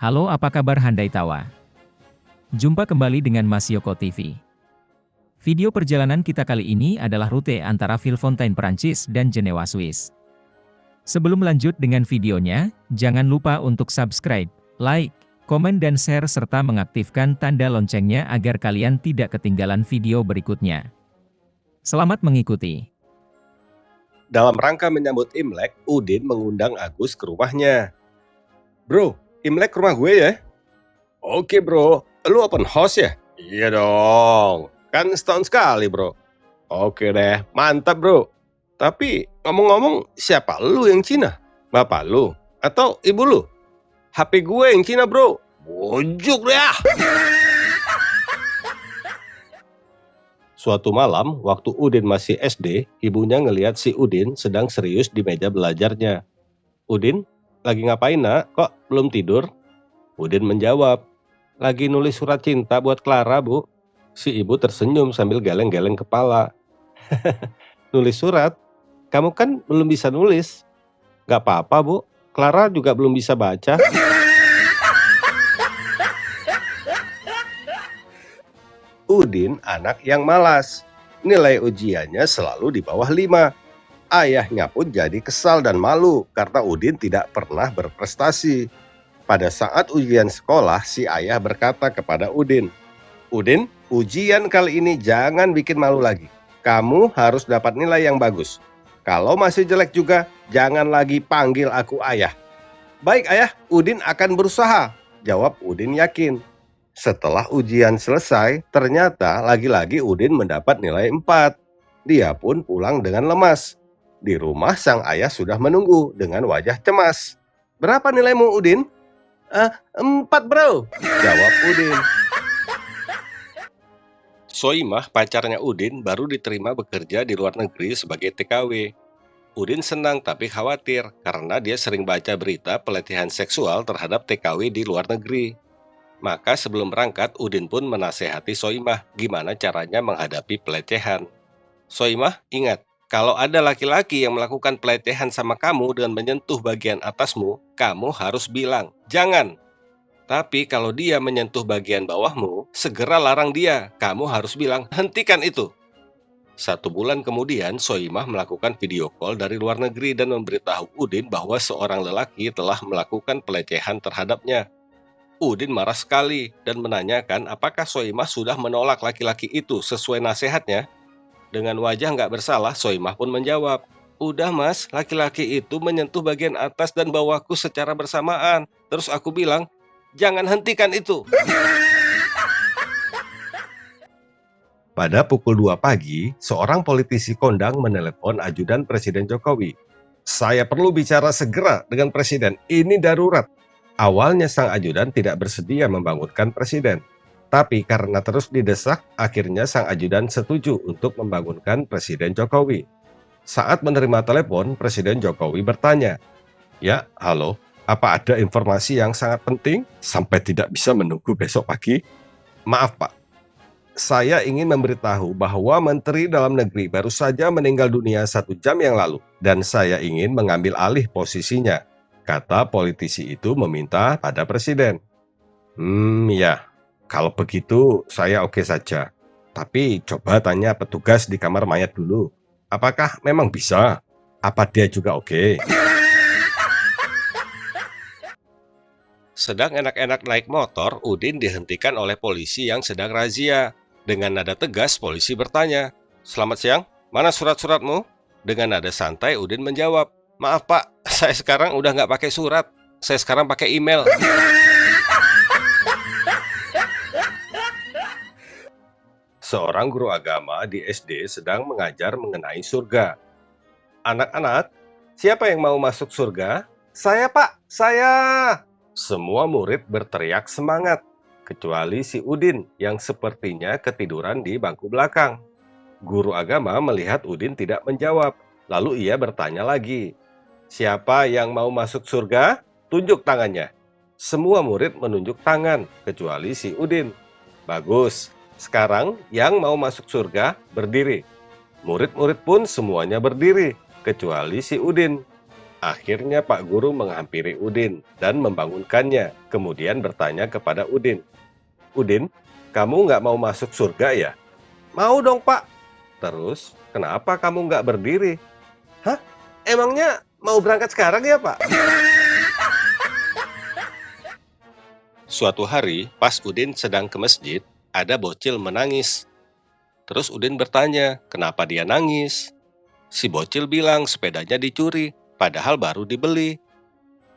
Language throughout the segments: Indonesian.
Halo, apa kabar Handai Tawa? Jumpa kembali dengan Mas Yoko TV. Video perjalanan kita kali ini adalah rute antara Villefontaine, Perancis dan Jenewa, Swiss. Sebelum lanjut dengan videonya, jangan lupa untuk subscribe, like, komen dan share serta mengaktifkan tanda loncengnya agar kalian tidak ketinggalan video berikutnya. Selamat mengikuti. Dalam rangka menyambut Imlek, Udin mengundang Agus ke rumahnya. Bro, Imlek ke rumah gue ya? Oke bro, lu open house ya? Iya dong, kan setahun sekali bro. Oke deh, mantap bro. Tapi ngomong-ngomong, siapa lu yang Cina? Bapak lu? Atau ibu lu? HP gue yang Cina bro. Bujuk deh ah! Suatu malam, waktu Udin masih SD, ibunya ngelihat si Udin sedang serius di meja belajarnya. Udin, lagi ngapain nak? Kok belum tidur? Udin menjawab, lagi nulis surat cinta buat Clara bu. Si ibu tersenyum sambil geleng-geleng kepala. Nulis surat? Kamu kan belum bisa nulis. Gak apa-apa bu, Clara juga belum bisa baca. Udin anak yang malas. Nilai ujiannya selalu di bawah 5. Ayahnya pun jadi kesal dan malu karena Udin tidak pernah berprestasi. Pada saat ujian sekolah, si ayah berkata kepada Udin, Udin, ujian kali ini jangan bikin malu lagi. Kamu harus dapat nilai yang bagus. Kalau masih jelek juga, jangan lagi panggil aku ayah. Baik ayah, Udin akan berusaha, jawab Udin yakin. Setelah ujian selesai, ternyata lagi-lagi Udin mendapat nilai 4. Dia pun pulang dengan lemas. Di rumah sang ayah sudah menunggu dengan wajah cemas. Berapa nilaimu Udin? 4 bro, jawab Udin. Soimah, pacarnya Udin, baru diterima bekerja di luar negeri sebagai TKW. Udin senang tapi khawatir karena dia sering baca berita pelecehan seksual terhadap TKW di luar negeri. Maka sebelum berangkat, Udin pun menasehati Soimah gimana caranya menghadapi pelecehan. Soimah, ingat, kalau ada laki-laki yang melakukan pelecehan sama kamu dengan menyentuh bagian atasmu, kamu harus bilang, jangan. Tapi kalau dia menyentuh bagian bawahmu, segera larang dia. Kamu harus bilang, hentikan itu. 1 bulan kemudian, Soimah melakukan video call dari luar negeri dan memberitahu Udin bahwa seorang lelaki telah melakukan pelecehan terhadapnya. Udin marah sekali dan menanyakan apakah Soimah sudah menolak laki-laki itu sesuai nasihatnya. Dengan wajah nggak bersalah, Soimah pun menjawab, udah mas, laki-laki itu menyentuh bagian atas dan bawahku secara bersamaan. Terus aku bilang, jangan hentikan itu. Pada pukul 2 pagi, seorang politisi kondang menelepon ajudan Presiden Jokowi. Saya perlu bicara segera dengan Presiden, ini darurat. Awalnya sang ajudan tidak bersedia membangunkan Presiden. Tapi karena terus didesak, akhirnya sang ajudan setuju untuk membangunkan Presiden Jokowi. Saat menerima telepon, Presiden Jokowi bertanya, ya, halo, apa ada informasi yang sangat penting sampai tidak bisa menunggu besok pagi? Maaf Pak, saya ingin memberitahu bahwa Menteri Dalam Negeri baru saja meninggal dunia 1 jam yang lalu dan saya ingin mengambil alih posisinya, kata politisi itu meminta pada Presiden. Ya, kalau begitu saya oke saja. Tapi coba tanya petugas di kamar mayat dulu. Apakah memang bisa? Apa dia juga oke? Sedang enak-enak naik motor, Udin dihentikan oleh polisi yang sedang razia. Dengan nada tegas, polisi bertanya, selamat siang, mana surat-suratmu? Dengan nada santai, Udin menjawab, maaf pak, saya sekarang udah nggak pakai surat, saya sekarang pakai email. Seorang guru agama di SD sedang mengajar mengenai surga. Anak-anak, siapa yang mau masuk surga? Saya pak, saya! Semua murid berteriak semangat, kecuali si Udin yang sepertinya ketiduran di bangku belakang. Guru agama melihat Udin tidak menjawab, lalu ia bertanya lagi, siapa yang mau masuk surga? Tunjuk tangannya. Semua murid menunjuk tangan, kecuali si Udin. Bagus, sekarang yang mau masuk surga berdiri. Murid-murid pun semuanya berdiri, kecuali si Udin. Akhirnya Pak Guru menghampiri Udin dan membangunkannya, kemudian bertanya kepada Udin, "Udin, kamu nggak mau masuk surga ya?" "Mau dong Pak." "Terus, kenapa kamu nggak berdiri?" "Hah? Emangnya mau berangkat sekarang ya Pak?" Suatu hari, pas Udin sedang ke masjid, ada bocil menangis. Terus Udin bertanya, kenapa dia nangis? Si bocil bilang sepedanya dicuri, padahal baru dibeli.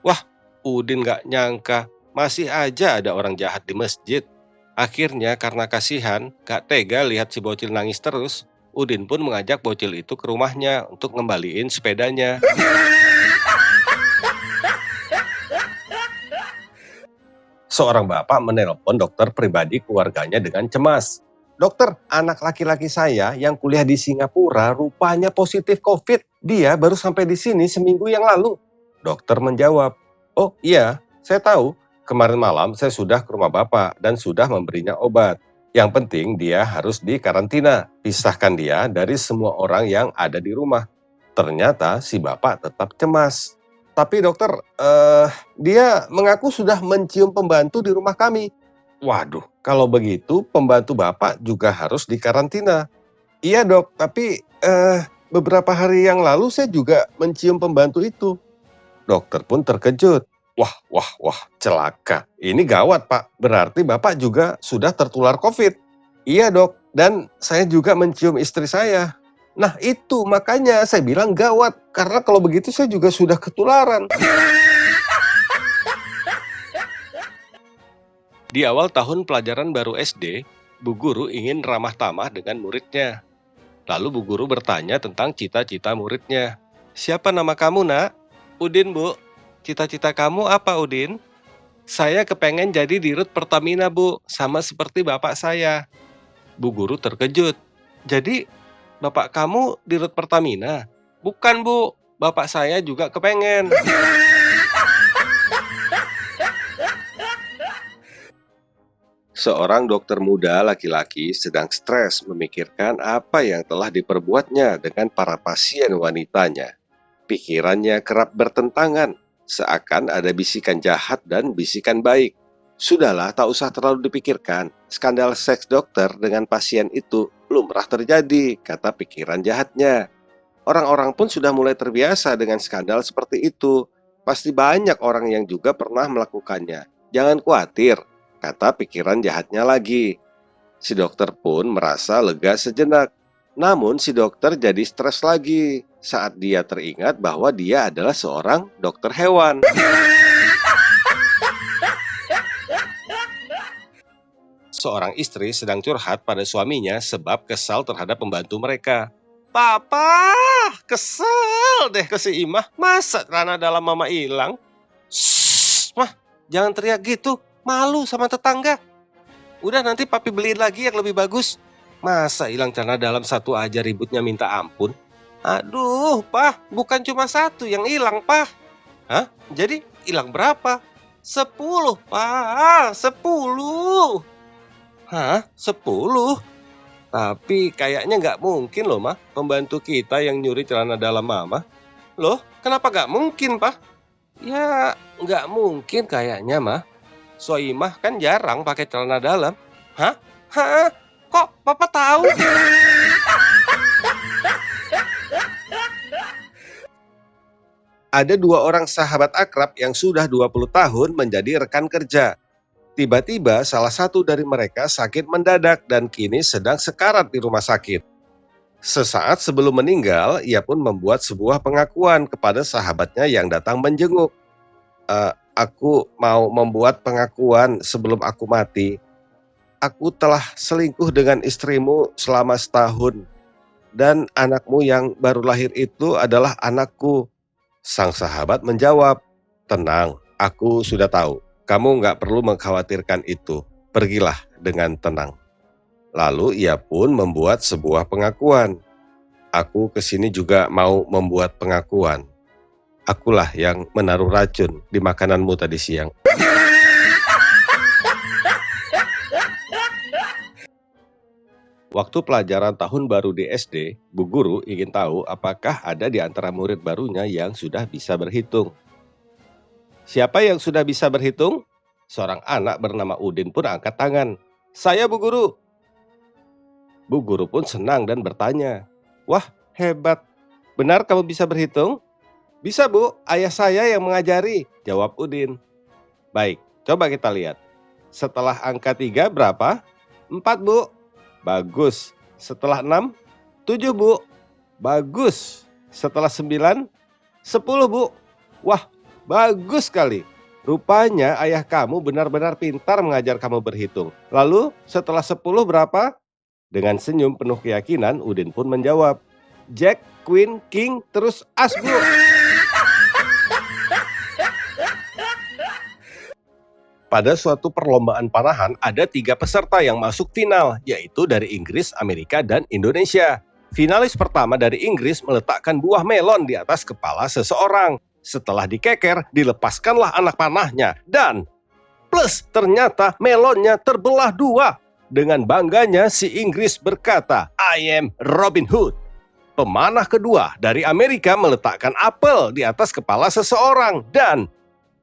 Wah, Udin gak nyangka, masih aja ada orang jahat di masjid. Akhirnya karena kasihan, gak tega lihat si bocil nangis terus, Udin pun mengajak bocil itu ke rumahnya untuk ngembaliin sepedanya. Seorang bapak menelpon dokter pribadi keluarganya dengan cemas. "Dokter, anak laki-laki saya yang kuliah di Singapura rupanya positif COVID. Dia baru sampai di sini seminggu yang lalu." Dokter menjawab, "Oh iya, saya tahu. Kemarin malam saya sudah ke rumah bapak dan sudah memberinya obat. Yang penting dia harus dikarantina. Pisahkan dia dari semua orang yang ada di rumah." Ternyata si bapak tetap cemas. "Tapi dokter, dia mengaku sudah mencium pembantu di rumah kami." "Waduh, kalau begitu pembantu bapak juga harus dikarantina." "Iya dok, tapi beberapa hari yang lalu saya juga mencium pembantu itu." Dokter pun terkejut. Wah, celaka. Ini gawat pak, berarti bapak juga sudah tertular COVID." "Iya dok, dan saya juga mencium istri saya." "Nah itu makanya saya bilang gawat, karena kalau begitu saya juga sudah ketularan." Di awal tahun pelajaran baru SD, Bu Guru ingin ramah tamah dengan muridnya. Lalu Bu Guru bertanya tentang cita-cita muridnya. "Siapa nama kamu nak?" "Udin Bu." "Cita-cita kamu apa Udin?" "Saya kepengen jadi dirut Pertamina Bu, sama seperti bapak saya." Bu Guru terkejut. "Jadi bapak kamu dirut Pertamina?" "Bukan Bu, bapak saya juga kepengen." Seorang dokter muda laki-laki sedang stres memikirkan apa yang telah diperbuatnya dengan para pasien wanitanya. Pikirannya kerap bertentangan, seakan ada bisikan jahat dan bisikan baik. "Sudahlah, tak usah terlalu dipikirkan. Skandal seks dokter dengan pasien itu lumrah terjadi," kata pikiran jahatnya. "Orang-orang pun sudah mulai terbiasa dengan skandal seperti itu. Pasti banyak orang yang juga pernah melakukannya. Jangan khawatir," kata pikiran jahatnya lagi. Si dokter pun merasa lega sejenak. Namun si dokter jadi stres lagi saat dia teringat bahwa dia adalah seorang dokter hewan. Seorang istri sedang curhat pada suaminya sebab kesal terhadap pembantu mereka. "Papa, kesel deh ke si Imah. Masa celana dalam mama hilang?" "Shh, Mah, jangan teriak gitu. Malu sama tetangga. Udah nanti papi beliin lagi yang lebih bagus. Masa hilang celana dalam satu aja ributnya minta ampun." "Aduh, Pah, bukan cuma satu yang hilang, Pah." "Hah? Jadi hilang berapa?" 10, Pah, 10. "Hah? 10? Tapi kayaknya nggak mungkin loh, Mah, pembantu kita yang nyuri celana dalam Mama." "Loh, kenapa nggak mungkin, Pah?" "Ya, nggak mungkin kayaknya, Mah. Soimah kan jarang pakai celana dalam." "Hah? Hah? Kok Papa tahu?" Ada dua orang sahabat akrab yang sudah 20 tahun menjadi rekan kerja. Tiba-tiba salah satu dari mereka sakit mendadak dan kini sedang sekarat di rumah sakit. Sesaat sebelum meninggal, ia pun membuat sebuah pengakuan kepada sahabatnya yang datang menjenguk. Aku mau membuat pengakuan sebelum aku mati. Aku telah selingkuh dengan istrimu selama setahun. Dan anakmu yang baru lahir itu adalah anakku." Sang sahabat menjawab, "Tenang, aku sudah tahu. Kamu nggak perlu mengkhawatirkan itu. Pergilah dengan tenang." Lalu ia pun membuat sebuah pengakuan. "Aku kesini juga mau membuat pengakuan. Akulah yang menaruh racun di makananmu tadi siang." Waktu Waktu pelajaran tahun baru di SD, Bu Guru ingin tahu apakah ada di antara murid barunya yang sudah bisa berhitung. Siapa yang sudah bisa berhitung? Seorang anak bernama Udin pun angkat tangan. Saya, Bu Guru. Bu Guru pun senang dan bertanya, wah, hebat. Benar kamu bisa berhitung? Bisa, Bu. Ayah saya yang mengajari, jawab Udin. Baik, coba kita lihat. Setelah angka 3 berapa? 4, Bu. Bagus. Setelah 6, 7, Bu. Bagus. Setelah 9, 10, Bu. Wah, bagus sekali. Rupanya ayah kamu benar-benar pintar mengajar kamu berhitung. Lalu setelah 10 berapa? Dengan senyum penuh keyakinan, Udin pun menjawab, Jack, Queen, King, terus As, Bu. Pada suatu perlombaan panahan, ada 3 peserta yang masuk final, yaitu dari Inggris, Amerika, dan Indonesia. Finalis pertama dari Inggris meletakkan buah melon di atas kepala seseorang. Setelah dikeker, dilepaskanlah anak panahnya. Dan, plus ternyata melonnya terbelah 2. Dengan bangganya si Inggris berkata, I am Robin Hood. Pemanah kedua dari Amerika meletakkan apel di atas kepala seseorang. Dan,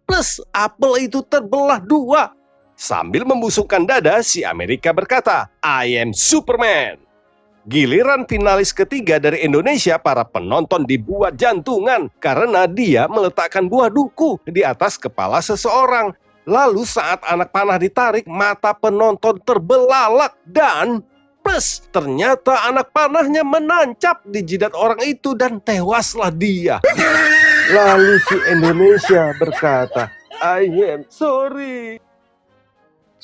plus apel itu terbelah 2. Sambil membusungkan dada, si Amerika berkata, I am Superman. Giliran finalis ketiga dari Indonesia, para penonton dibuat jantungan karena dia meletakkan buah duku di atas kepala seseorang. Lalu saat anak panah ditarik, mata penonton terbelalak dan plus ternyata anak panahnya menancap di jidat orang itu dan tewaslah dia. Lalu si Indonesia berkata, I am sorry.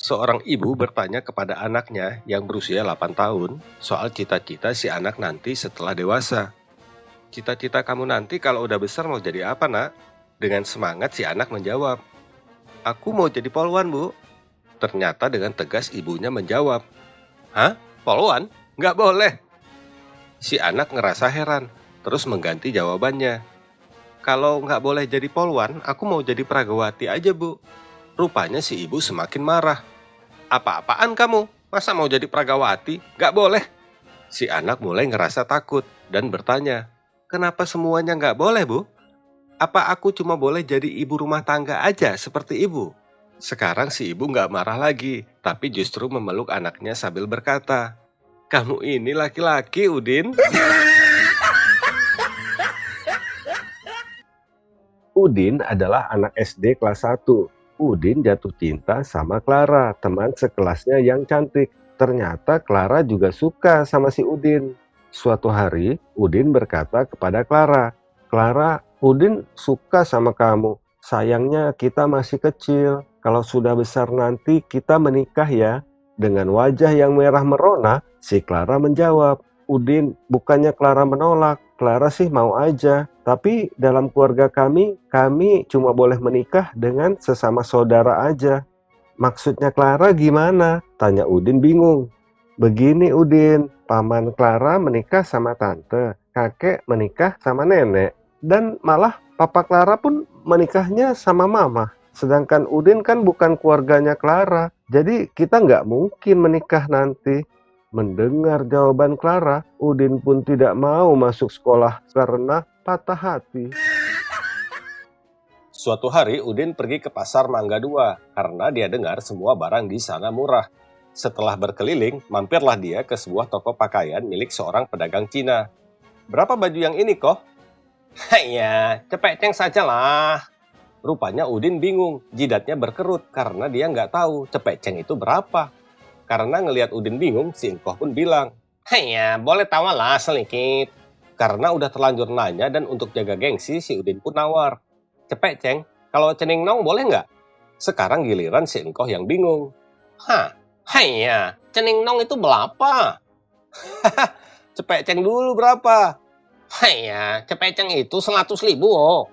Seorang ibu bertanya kepada anaknya yang berusia 8 tahun soal cita-cita si anak nanti setelah dewasa. Cita-cita kamu nanti kalau udah besar mau jadi apa, Nak? Dengan semangat si anak menjawab, aku mau jadi polwan, Bu. Ternyata dengan tegas ibunya menjawab, hah? Polwan? Nggak boleh. Si anak ngerasa heran, terus mengganti jawabannya. Kalau nggak boleh jadi polwan, aku mau jadi pragawati aja, Bu. Rupanya si ibu semakin marah. Apa-apaan kamu? Masa mau jadi pragawati? Nggak boleh. Si anak mulai ngerasa takut dan bertanya, kenapa semuanya nggak boleh, Bu? Apa aku cuma boleh jadi ibu rumah tangga aja seperti ibu? Sekarang si ibu nggak marah lagi, tapi justru memeluk anaknya sambil berkata, kamu ini laki-laki, Udin. Udin adalah anak SD kelas 1. Udin jatuh cinta sama Clara, teman sekelasnya yang cantik. Ternyata Clara juga suka sama si Udin. Suatu hari, Udin berkata kepada Clara, Clara, Udin suka sama kamu. Sayangnya kita masih kecil. Kalau sudah besar nanti kita menikah ya. Dengan wajah yang merah merona, si Clara menjawab, Udin, bukannya Clara menolak. Clara sih mau aja. Tapi dalam keluarga kami cuma boleh menikah dengan sesama saudara aja. Maksudnya Clara gimana? Tanya Udin bingung. Begini Udin, paman Clara menikah sama tante, kakek menikah sama nenek, dan malah papa Clara pun menikahnya sama mama. Sedangkan Udin kan bukan keluarganya Clara, jadi kita nggak mungkin menikah nanti. Mendengar jawaban Clara, Udin pun tidak mau masuk sekolah karena patah hati. Suatu hari Udin pergi ke pasar Mangga 2 karena dia dengar semua barang di sana murah. Setelah berkeliling, mampirlah dia ke sebuah toko pakaian milik seorang pedagang Cina. Berapa baju yang ini, Koh? Haiya, cepeteng sajalah. Rupanya Udin bingung, jidatnya berkerut karena dia nggak tahu cepeceng itu berapa. Karena ngelihat Udin bingung, si Engkoh pun bilang, haiya, boleh tawalah sedikit. Karena udah terlanjur nanya dan untuk jaga gengsi, si Udin pun nawar. Cepeceng, kalau cening nong boleh nggak? Sekarang giliran si Engkoh yang bingung. Hah, haiya, cening nong itu berapa? Cepeceng dulu berapa? Haiya, cepeceng itu 100.000 oh.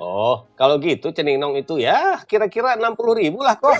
Oh, kalau gitu cening nong itu ya kira-kira 60.000 lah kok.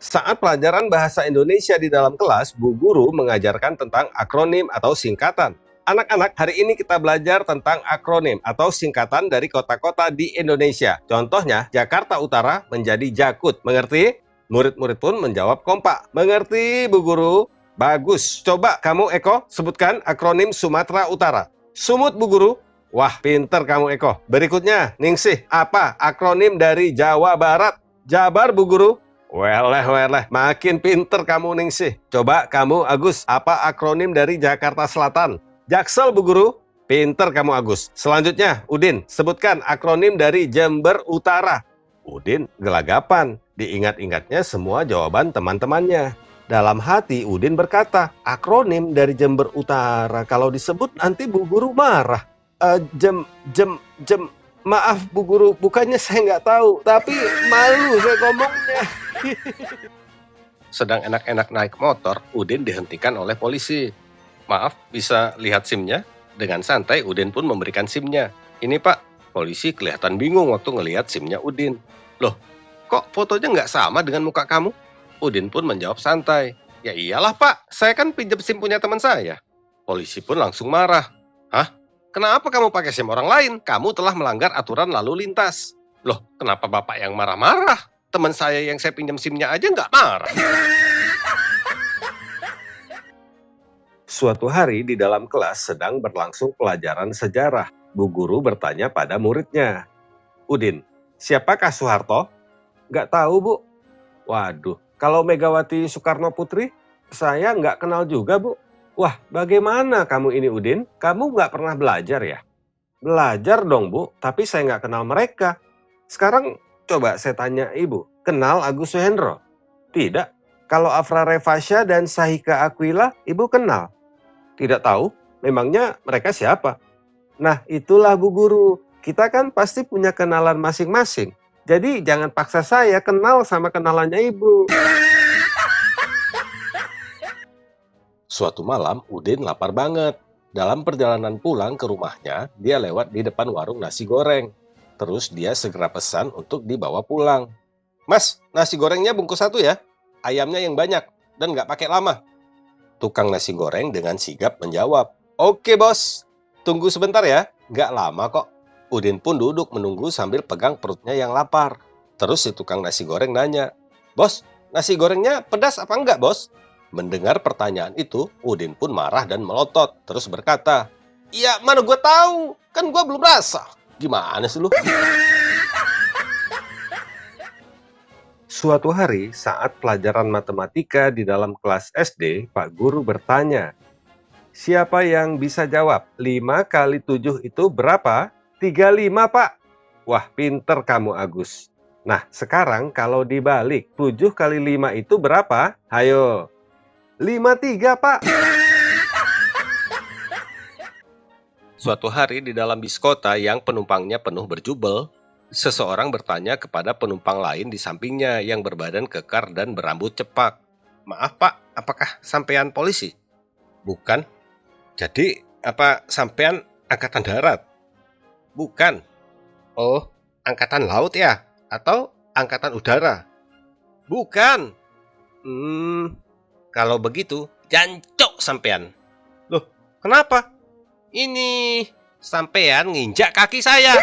Saat pelajaran bahasa Indonesia di dalam kelas, Bu Guru mengajarkan tentang akronim atau singkatan. Anak-anak, hari ini kita belajar tentang akronim atau singkatan dari kota-kota di Indonesia. Contohnya, Jakarta Utara menjadi Jakut. Mengerti? Murid-murid pun menjawab kompak. Mengerti, Bu Guru? Bagus. Coba kamu, Eko, sebutkan akronim Sumatera Utara. Sumut, Bu Guru. Wah, pinter kamu, Eko. Berikutnya, Ningsih, apa akronim dari Jawa Barat? Jabar, Bu Guru. Weleh, makin pinter kamu, Ningsih. Coba kamu, Agus, apa akronim dari Jakarta Selatan? Jaksel, Bu Guru. Pinter kamu, Agus. Selanjutnya, Udin, sebutkan akronim dari Jember Utara. Udin gelagapan. Diingat-ingatnya semua jawaban teman-temannya. Dalam hati Udin berkata, akronim dari Jember Utara kalau disebut nanti Bu Guru marah. Maaf Bu Guru, bukannya saya nggak tahu, tapi malu saya ngomongnya. Sedang enak-enak naik motor, Udin dihentikan oleh polisi. Maaf, bisa lihat SIM-nya? Dengan santai Udin pun memberikan SIM-nya. Ini Pak, polisi kelihatan bingung waktu ngelihat SIM-nya Udin. Loh, kok fotonya nggak sama dengan muka kamu? Udin pun menjawab santai. Ya iyalah Pak, saya kan pinjam SIM punya teman saya. Polisi pun langsung marah. Hah? Kenapa kamu pakai SIM orang lain? Kamu telah melanggar aturan lalu lintas. Loh, kenapa Bapak yang marah-marah? Teman saya yang saya pinjam SIM-nya aja nggak marah. Suatu hari di dalam kelas sedang berlangsung pelajaran sejarah. Bu Guru bertanya pada muridnya. Udin, siapakah Soeharto? Nggak tahu Bu. Waduh, kalau Megawati Soekarno Putri, saya nggak kenal juga, Bu. Wah, bagaimana kamu ini, Udin? Kamu nggak pernah belajar ya? Belajar dong, Bu, tapi saya nggak kenal mereka. Sekarang coba saya tanya Ibu, kenal Agus Suhendro? Tidak. Kalau Afra Revasya dan Sahika Aquila, Ibu kenal? Tidak tahu. Memangnya mereka siapa? Nah, itulah Bu Guru. Kita kan pasti punya kenalan masing-masing. Jadi jangan paksa saya kenal sama kenalannya Ibu. Suatu malam, Udin lapar banget. Dalam perjalanan pulang ke rumahnya, dia lewat di depan warung nasi goreng. Terus dia segera pesan untuk dibawa pulang. Mas, nasi gorengnya bungkus 1 ya. Ayamnya yang banyak dan nggak pakai lama. Tukang nasi goreng dengan sigap menjawab. Oke bos, tunggu sebentar ya. Nggak lama kok. Udin pun duduk menunggu sambil pegang perutnya yang lapar. Terus si tukang nasi goreng nanya, Bos, nasi gorengnya pedas apa enggak, Bos? Mendengar pertanyaan itu, Udin pun marah dan melotot. Terus berkata, Ya mana gue tahu, kan gue belum rasa. Gimana sih lu? Suatu hari, saat pelajaran matematika di dalam kelas SD, Pak Guru bertanya, Siapa yang bisa jawab? 5 kali 7 itu berapa? 35, Pak. Wah, pinter kamu, Agus. Nah, sekarang kalau dibalik, 7 kali 5 itu berapa? Hayo. 53, Pak. Suatu hari di dalam bis kota yang penumpangnya penuh berjubel, seseorang bertanya kepada penumpang lain di sampingnya yang berbadan kekar dan berambut cepak. Maaf, Pak, apakah sampean polisi? Bukan. Jadi, apa sampean angkatan darat? Bukan. Oh, angkatan laut ya? Atau angkatan udara? Bukan. Kalau begitu, jancok sampean. Loh, kenapa? Ini sampean nginjak kaki saya.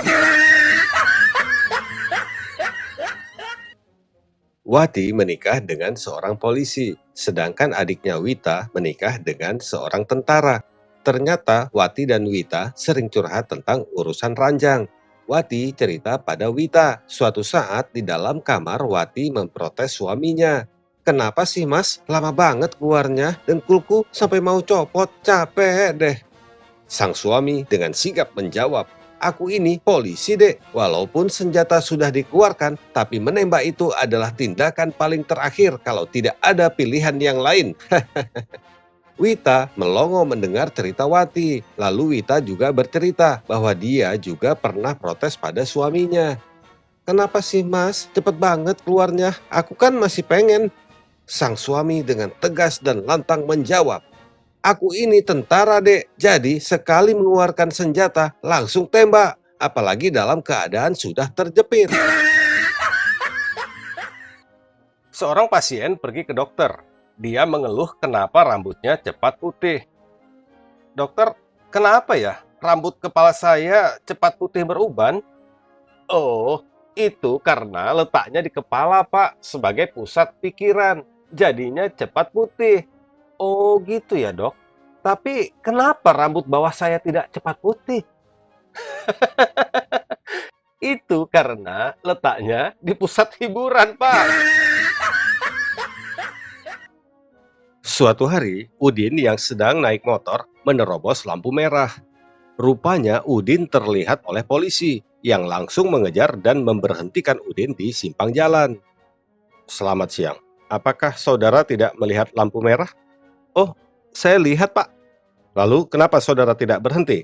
Wati menikah dengan seorang polisi, sedangkan adiknya Wita menikah dengan seorang tentara. Ternyata Wati dan Wita sering curhat tentang urusan ranjang. Wati cerita pada Wita, suatu saat di dalam kamar Wati memprotes suaminya. Kenapa sih mas, lama banget keluarnya, dengkulku sampai mau copot, capek deh. Sang suami dengan sigap menjawab, Aku ini polisi dek, walaupun senjata sudah dikeluarkan, tapi menembak itu adalah tindakan paling terakhir kalau tidak ada pilihan yang lain. Wita melongo mendengar cerita Wati, lalu Wita juga bercerita bahwa dia juga pernah protes pada suaminya. Kenapa sih mas, cepet banget keluarnya, aku kan masih pengen. Sang suami dengan tegas dan lantang menjawab, Aku ini tentara dek, jadi sekali mengeluarkan senjata langsung tembak, apalagi dalam keadaan sudah terjepit. Seorang pasien pergi ke dokter. Dia mengeluh kenapa rambutnya cepat putih. Dokter, kenapa ya rambut kepala saya cepat putih beruban? Oh, Itu karena letaknya di kepala, Pak, sebagai pusat pikiran. Jadinya cepat putih. Oh gitu ya, Dok. Tapi kenapa rambut bawah saya tidak cepat putih? Itu karena letaknya di pusat hiburan, Pak. Suatu hari, Udin yang sedang naik motor menerobos lampu merah. Rupanya Udin terlihat oleh polisi yang langsung mengejar dan memberhentikan Udin di simpang jalan. Selamat siang. Apakah saudara tidak melihat lampu merah? Oh, saya lihat, Pak. Lalu kenapa saudara tidak berhenti?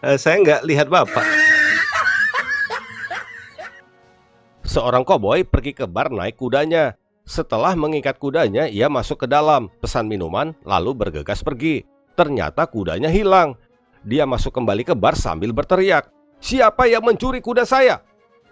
Saya nggak lihat Bapak. Seorang koboi pergi ke bar naik kudanya. Setelah mengikat kudanya, ia masuk ke dalam, pesan minuman, lalu bergegas pergi. Ternyata kudanya hilang. Dia masuk kembali ke bar sambil berteriak, "Siapa yang mencuri kuda saya?"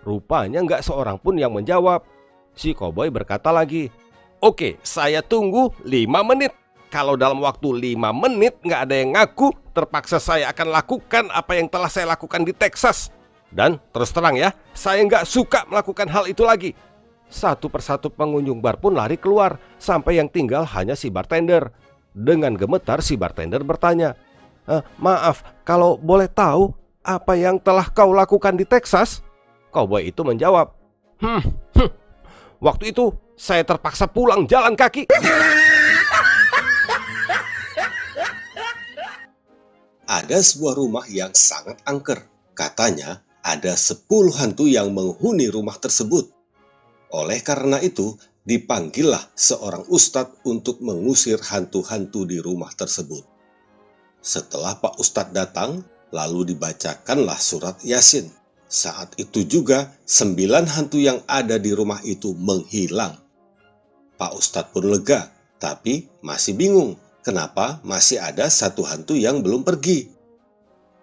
Rupanya nggak seorang pun yang menjawab. Si koboi berkata lagi, "Oke, saya tunggu 5 menit. Kalau dalam waktu 5 menit nggak ada yang ngaku, terpaksa saya akan lakukan apa yang telah saya lakukan di Texas. Dan terus terang ya, saya nggak suka melakukan hal itu lagi." Satu persatu pengunjung bar pun lari keluar, sampai yang tinggal hanya si bartender. Dengan gemetar si bartender bertanya, "Maaf, kalau boleh tahu, apa yang telah kau lakukan di Texas?" Cowboy itu menjawab, Waktu itu saya terpaksa pulang jalan kaki." Ada sebuah rumah yang sangat angker. Katanya ada 10 hantu yang menghuni rumah tersebut. Oleh karena itu, dipanggillah seorang ustadz untuk mengusir hantu-hantu di rumah tersebut. Setelah Pak Ustadz datang, lalu dibacakanlah surat Yasin. Saat itu juga 9 hantu yang ada di rumah itu menghilang. Pak Ustadz pun lega, tapi masih bingung kenapa masih ada 1 hantu yang belum pergi.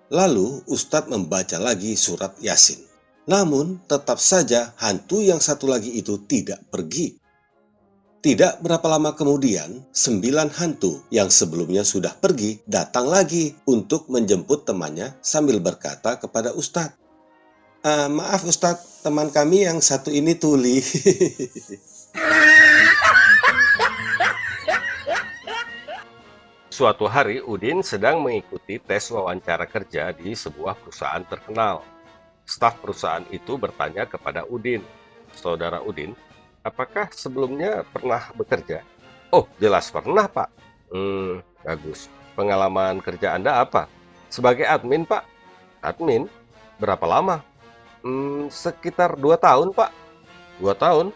Lalu Ustadz membaca lagi surat Yasin. Namun tetap saja hantu yang 1 lagi itu tidak pergi. Tidak berapa lama kemudian, 9 hantu yang sebelumnya sudah pergi datang lagi untuk menjemput temannya sambil berkata kepada Ustadz, "Maaf Ustadz, teman kami yang 1 ini tuli." Suatu hari Udin sedang mengikuti tes wawancara kerja di sebuah perusahaan terkenal. Staf perusahaan itu bertanya kepada Udin, "Saudara Udin, apakah sebelumnya pernah bekerja?" "Oh, jelas pernah, Pak." Bagus. Pengalaman kerja Anda apa?" "Sebagai admin, Pak." "Admin? Berapa lama?" Sekitar 2 tahun, Pak." 2 tahun?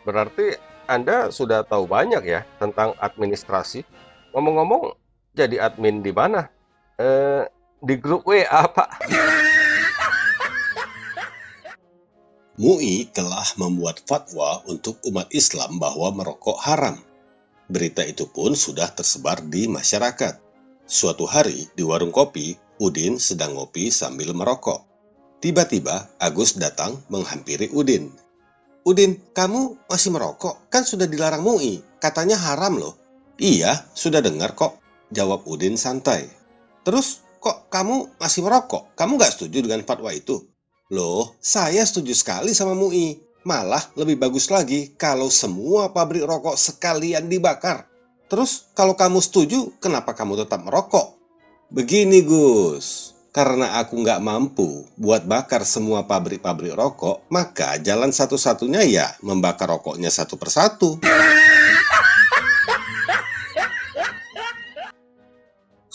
Berarti Anda sudah tahu banyak ya tentang administrasi. Ngomong-ngomong, jadi admin di mana?" Di grup WA, Pak." MUI telah membuat fatwa untuk umat Islam bahwa merokok haram. Berita itu pun sudah tersebar di masyarakat. Suatu hari di warung kopi, Udin sedang ngopi sambil merokok. Tiba-tiba Agus datang menghampiri Udin. "Udin, kamu masih merokok? Kan sudah dilarang MUI, katanya haram loh." "Iya, sudah dengar kok," jawab Udin santai. "Terus kok kamu masih merokok? Kamu gak setuju dengan fatwa itu?" "Loh, saya setuju sekali sama MUI. Malah lebih bagus lagi kalau semua pabrik rokok sekalian dibakar. Terus kalau kamu setuju, kenapa kamu tetap merokok?" "Begini Gus, karena aku nggak mampu buat bakar semua pabrik-pabrik rokok, maka jalan satu-satunya ya membakar rokoknya satu persatu."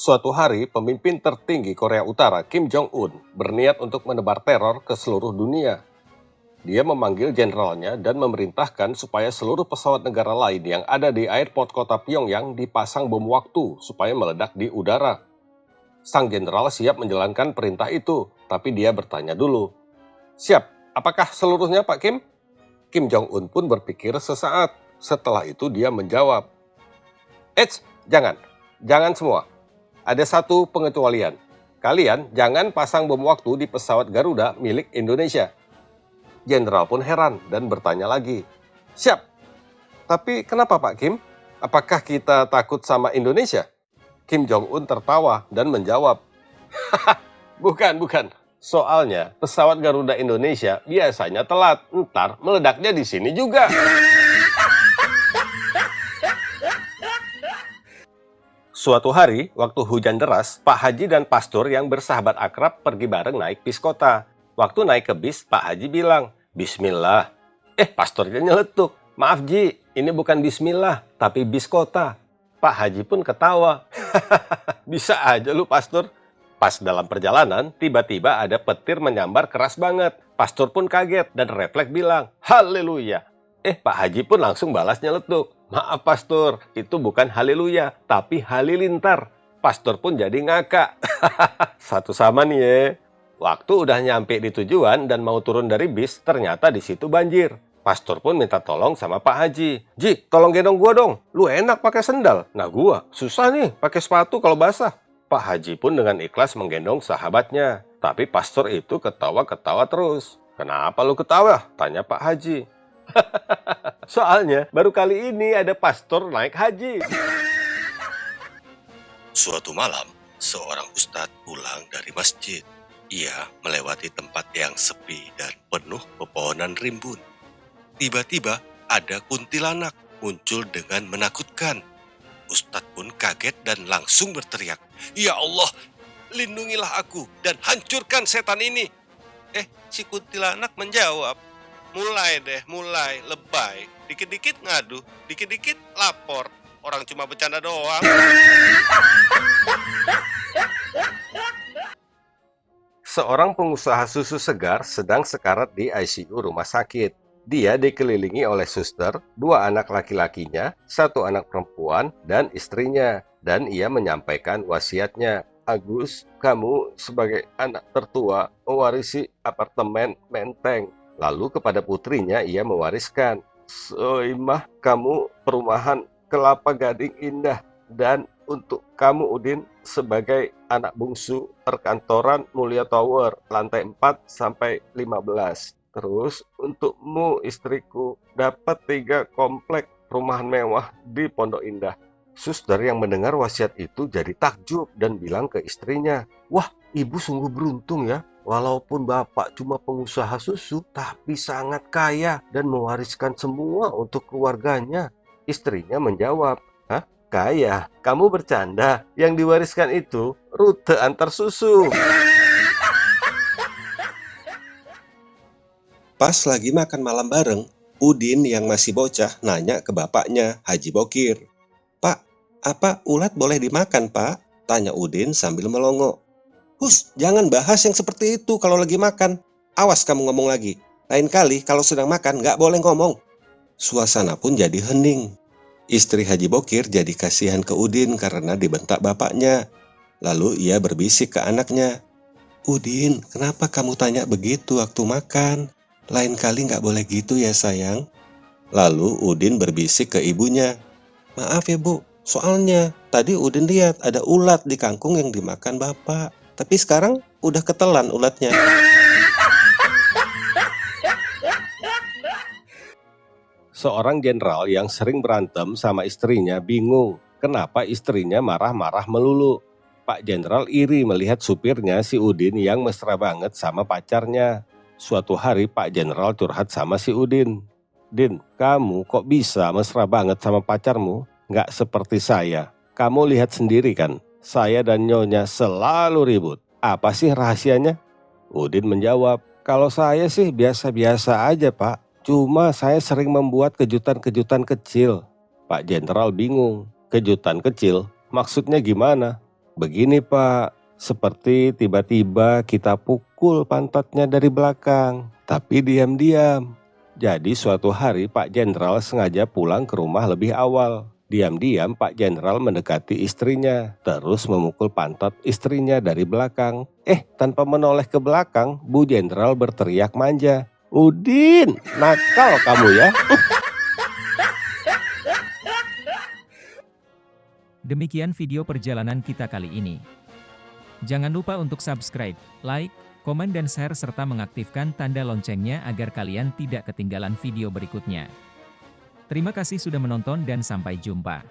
Suatu hari, pemimpin tertinggi Korea Utara, Kim Jong-un, berniat untuk menebar teror ke seluruh dunia. Dia memanggil jenderalnya dan memerintahkan supaya seluruh pesawat negara lain yang ada di airport kota Pyongyang dipasang bom waktu supaya meledak di udara. Sang jenderal siap menjalankan perintah itu, tapi dia bertanya dulu, "Siap, apakah seluruhnya Pak Kim?" Kim Jong-un pun berpikir sesaat. Setelah itu dia menjawab, jangan semua. Ada satu pengecualian. Kalian jangan pasang bom waktu di pesawat Garuda milik Indonesia." Jenderal pun heran dan bertanya lagi, "Siap, tapi kenapa Pak Kim? Apakah kita takut sama Indonesia?" Kim Jong-un tertawa dan menjawab, Bukan. Soalnya pesawat Garuda Indonesia biasanya telat, ntar meledaknya di sini juga. Suatu hari, waktu hujan deras, Pak Haji dan Pastur yang bersahabat akrab pergi bareng naik bis kota. Waktu naik ke bis, Pak Haji bilang, "Bismillah." Pasturnya nyeletuk, "Maaf Ji, ini bukan bismillah, tapi bis kota." Pak Haji pun ketawa. "Bisa aja lu, Pastur." Pas dalam perjalanan, tiba-tiba ada petir menyambar keras banget. Pastur pun kaget dan refleks bilang, "Haleluya." Pak Haji pun langsung balas nyeletuk, "Maaf Pastur, itu bukan haleluya, tapi halilintar." Pastur pun jadi ngakak. Satu sama nih ya. Waktu udah nyampe di tujuan dan mau turun dari bis, ternyata di situ banjir. Pastur pun minta tolong sama Pak Haji. "Ji, tolong gendong gua dong. Lu enak pakai sendal. Nah gua susah nih pakai sepatu kalau basah." Pak Haji pun dengan ikhlas menggendong sahabatnya. Tapi Pastur itu ketawa-ketawa terus. "Kenapa lu ketawa?" tanya Pak Haji. "Soalnya baru kali ini ada pastor naik haji." Suatu malam, seorang ustadz pulang dari masjid. Ia melewati tempat yang sepi dan penuh pepohonan rimbun. Tiba-tiba ada kuntilanak muncul dengan menakutkan. Ustadz pun kaget dan langsung berteriak, "Ya Allah, lindungilah aku dan hancurkan setan ini." Si kuntilanak menjawab, mulai lebay, dikit-dikit ngadu, dikit-dikit lapor. Orang cuma bercanda doang. Seorang pengusaha susu segar sedang sekarat di ICU rumah sakit. Dia dikelilingi oleh suster, 2 anak laki-lakinya, 1 anak perempuan, dan istrinya. Dan ia menyampaikan wasiatnya, "Agus, kamu sebagai anak tertua mewarisi apartemen Menteng." Lalu kepada putrinya ia mewariskan, "Soimah, kamu perumahan Kelapa Gading Indah. Dan untuk kamu Udin sebagai anak bungsu perkantoran Mulia Tower, lantai 4 sampai 15. Terus untukmu istriku dapat 3 komplek perumahan mewah di Pondok Indah." Suster yang mendengar wasiat itu jadi takjub dan bilang ke istrinya, "Wah, ibu sungguh beruntung ya. Walaupun bapak cuma pengusaha susu, tapi sangat kaya dan mewariskan semua untuk keluarganya." Istrinya menjawab, "Hah? Kaya? Kamu bercanda? Yang diwariskan itu rute antar susu." Pas lagi makan malam bareng, Udin yang masih bocah nanya ke bapaknya, Haji Bokir. "Pak, apa ulat boleh dimakan, Pak?" tanya Udin sambil melongo. "Hus, jangan bahas yang seperti itu kalau lagi makan. Awas kamu ngomong lagi. Lain kali kalau sedang makan nggak boleh ngomong." Suasana pun jadi hening. Istri Haji Bokir jadi kasihan ke Udin karena dibentak bapaknya. Lalu ia berbisik ke anaknya, "Udin, kenapa kamu tanya begitu waktu makan? Lain kali nggak boleh gitu ya sayang." Lalu Udin berbisik ke ibunya, "Maaf ya Bu, soalnya tadi Udin lihat ada ulat di kangkung yang dimakan bapak. Tapi sekarang udah ketelan ulatnya." Seorang jenderal yang sering berantem sama istrinya bingung kenapa istrinya marah-marah melulu. Pak Jenderal iri melihat supirnya si Udin yang mesra banget sama pacarnya. Suatu hari Pak Jenderal curhat sama si Udin. "Din, kamu kok bisa mesra banget sama pacarmu? Nggak seperti saya. Kamu lihat sendiri kan, saya dan Nyonya selalu ribut. Apa sih rahasianya?" Udin menjawab, "Kalau saya sih biasa-biasa aja Pak. Cuma saya sering membuat kejutan-kejutan kecil." Pak Jenderal bingung. "Kejutan kecil? Maksudnya gimana?" "Begini Pak, seperti tiba-tiba kita pukul pantatnya dari belakang, tapi diam-diam." Jadi suatu hari Pak Jenderal sengaja pulang ke rumah lebih awal. Diam-diam Pak Jenderal mendekati istrinya, terus memukul pantat istrinya dari belakang. Tanpa menoleh ke belakang, Bu Jenderal berteriak manja, "Udin, nakal kamu ya." Demikian video perjalanan kita kali ini. Jangan lupa untuk subscribe, like, komen dan share serta mengaktifkan tanda loncengnya agar kalian tidak ketinggalan video berikutnya. Terima kasih sudah menonton dan sampai jumpa.